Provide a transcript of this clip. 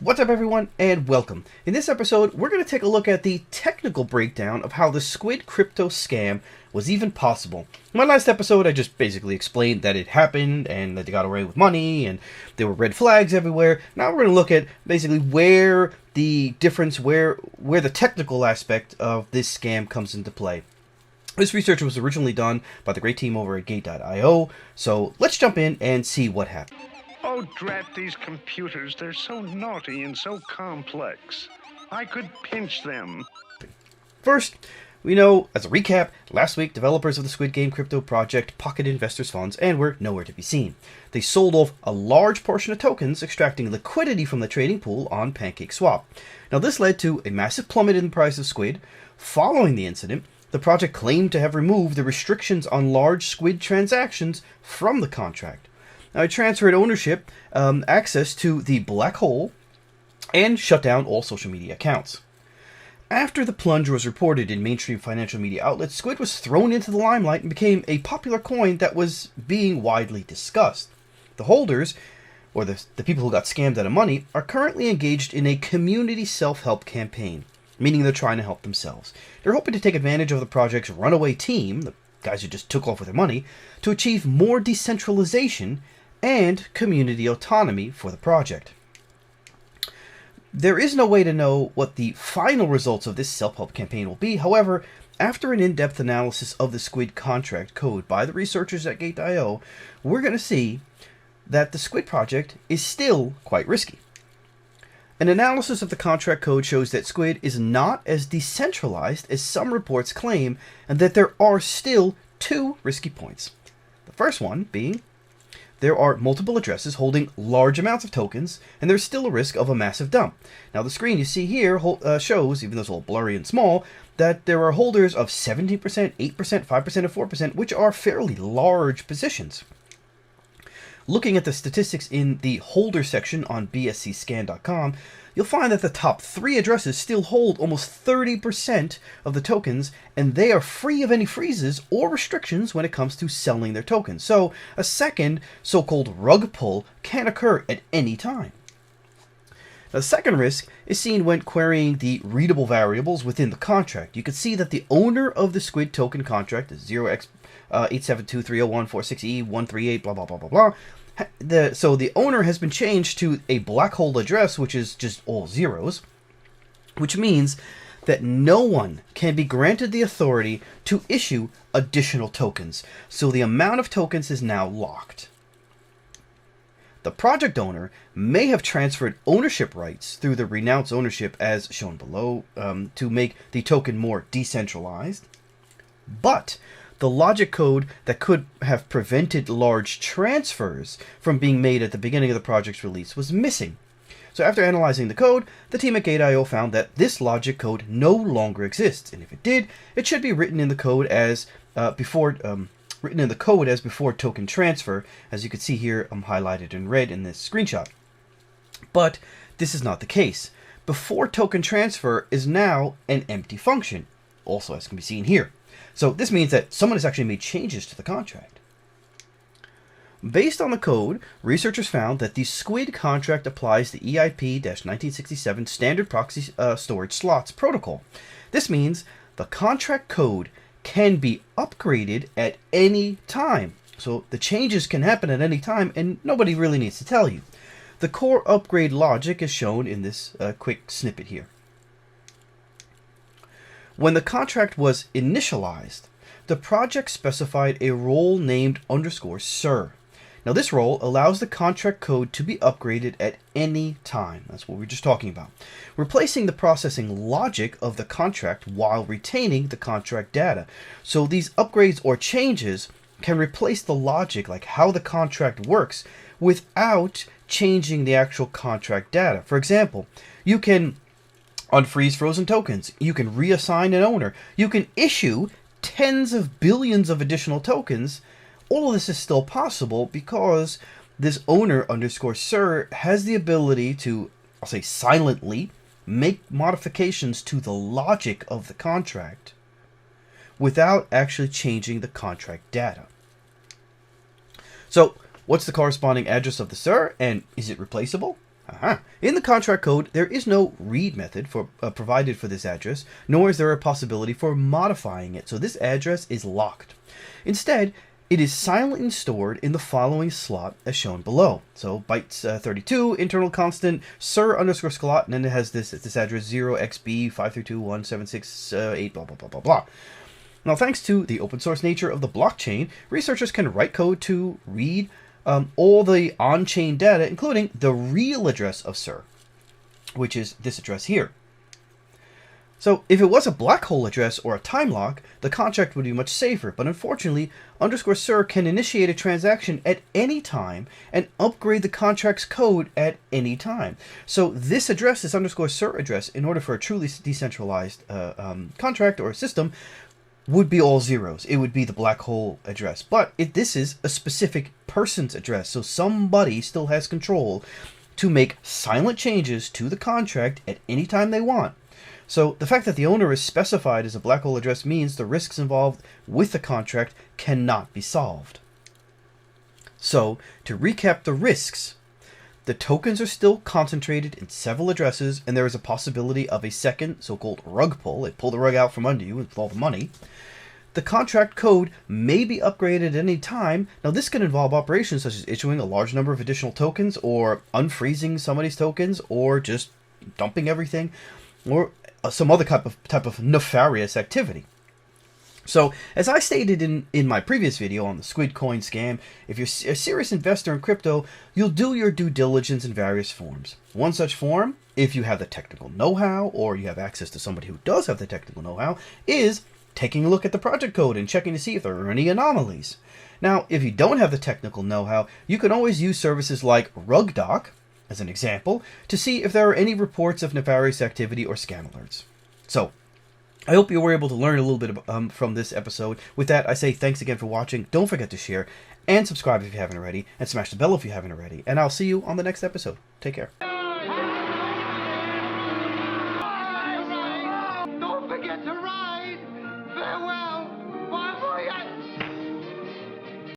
What's up, everyone, and welcome. In this episode, we're going to take a look at the technical breakdown of how the SQUID crypto scam was even possible. In my last episode, I just basically explained that it happened and that they got away with money and there were red flags everywhere. Now we're going to look at basically where the difference, where the technical aspect of this scam comes into play. This research was originally done by the great team over at Gate.io, so let's jump in and see what happened. Oh, drat these computers. They're so naughty and so complex. I could pinch them. First, we know, as a recap, last week developers of the SQUID Game crypto project pocketed investors' funds and were nowhere to be seen. They sold off a large portion of tokens, extracting liquidity from the trading pool on PancakeSwap. Now, this led to a massive plummet in the price of SQUID. Following the incident, the project claimed to have removed the restrictions on large SQUID transactions from the contract. Now, it transferred ownership, access to the black hole, and shut down all social media accounts. After the plunge was reported in mainstream financial media outlets, SQUID was thrown into the limelight and became a popular coin that was being widely discussed. The holders, or the people who got scammed out of money, are currently engaged in a community self-help campaign, meaning they're trying to help themselves. They're hoping to take advantage of the project's runaway team, the guys who just took off with their money, to achieve more decentralization and community autonomy for the project. There is no way to know what the final results of this self-help campaign will be. However, after an in-depth analysis of the SQUID contract code by the researchers at Gate.io, we're going to see that the SQUID project is still quite risky. An analysis of the contract code shows that SQUID is not as decentralized as some reports claim, and that there are still two risky points. The first one being there are multiple addresses holding large amounts of tokens, and there's still a risk of a massive dump. Now, the screen you see here shows, even though it's a little blurry and small, that there are holders of 17%, 8%, 5%, and 4%, which are fairly large positions. Looking at the statistics in the holder section on bscscan.com, you'll find that the top 3 addresses still hold almost 30% of the tokens, and they are free of any freezes or restrictions when it comes to selling their tokens. So a second so-called rug pull can occur at any time. Now, the second risk is seen when querying the readable variables within the contract. You can see that the owner of the SQUID token contract is 0x87230146138 blah blah blah blah blah. So the owner has been changed to a black hole address, which is just all zeros, which means that no one can be granted the authority to issue additional tokens. So the amount of tokens is now locked. The project owner may have transferred ownership rights through the renounce ownership as shown below to make the token more decentralized, but the logic code that could have prevented large transfers from being made at the beginning of the project's release was missing. So after analyzing the code, the team at Gate.io found that this logic code no longer exists, and if it did, it should be written in the code as before token transfer, as you can see here highlighted in red in this screenshot. But this is not the case. Before token transfer is now an empty function, also as can be seen here. So this means that someone has actually made changes to the contract. Based on the code, researchers found that the SQUID contract applies the EIP-1967 standard proxy storage slots protocol. This means the contract code can be upgraded at any time. So the changes can happen at any time, and nobody really needs to tell you. The core upgrade logic is shown in this quick snippet here. When the contract was initialized, the project specified a role named _sir. Now, this role allows the contract code to be upgraded at any time. That's what we were just talking about, replacing the processing logic of the contract while retaining the contract data. So these upgrades or changes can replace the logic, like how the contract works, without changing the actual contract data. For example, you can unfreeze frozen tokens, you can reassign an owner, you can issue tens of billions of additional tokens. All of this is still possible because this owner _sir has the ability to, I'll say, silently make modifications to the logic of the contract without actually changing the contract data. So what's the corresponding address of the sir, and is it replaceable? In the contract code, there is no read method provided for this address, nor is there a possibility for modifying it, so this address is locked. Instead, it is silently stored in the following slot as shown below. So bytes 32, internal constant, sir_slot, and then it has this address 0xb5321768, blah, blah, blah, blah, blah. Now, thanks to the open source nature of the blockchain, researchers can write code to read all the on-chain data, including the real address of Sir, which is this address here. So if it was a black hole address or a time lock, the contract would be much safer, but unfortunately, _Sir can initiate a transaction at any time and upgrade the contract's code at any time. So this address, this _Sir address, in order for a truly decentralized contract or system, would be all zeros. It would be the black hole address. But this is a specific person's address, so somebody still has control to make silent changes to the contract at any time they want. So the fact that the owner is specified as a black hole address means the risks involved with the contract cannot be solved. So to recap the risks, the tokens are still concentrated in several addresses, and there is a possibility of a second so-called rug pull. They pull the rug out from under you with all the money. The contract code may be upgraded at any time. Now, this can involve operations such as issuing a large number of additional tokens, or unfreezing somebody's tokens, or just dumping everything, or some other type of nefarious activity. So, as I stated in my previous video on the SQUID coin scam, if you're a serious investor in crypto, you'll do your due diligence in various forms. One such form, if you have the technical know-how, or you have access to somebody who does have the technical know-how, is taking a look at the project code and checking to see if there are any anomalies. Now, if you don't have the technical know-how, you can always use services like RugDoc, as an example, to see if there are any reports of nefarious activity or scam alerts. So, I hope you were able to learn a little bit from this episode. With that, I say thanks again for watching. Don't forget to share and subscribe if you haven't already, and smash the bell if you haven't already. And I'll see you on the next episode. Take care.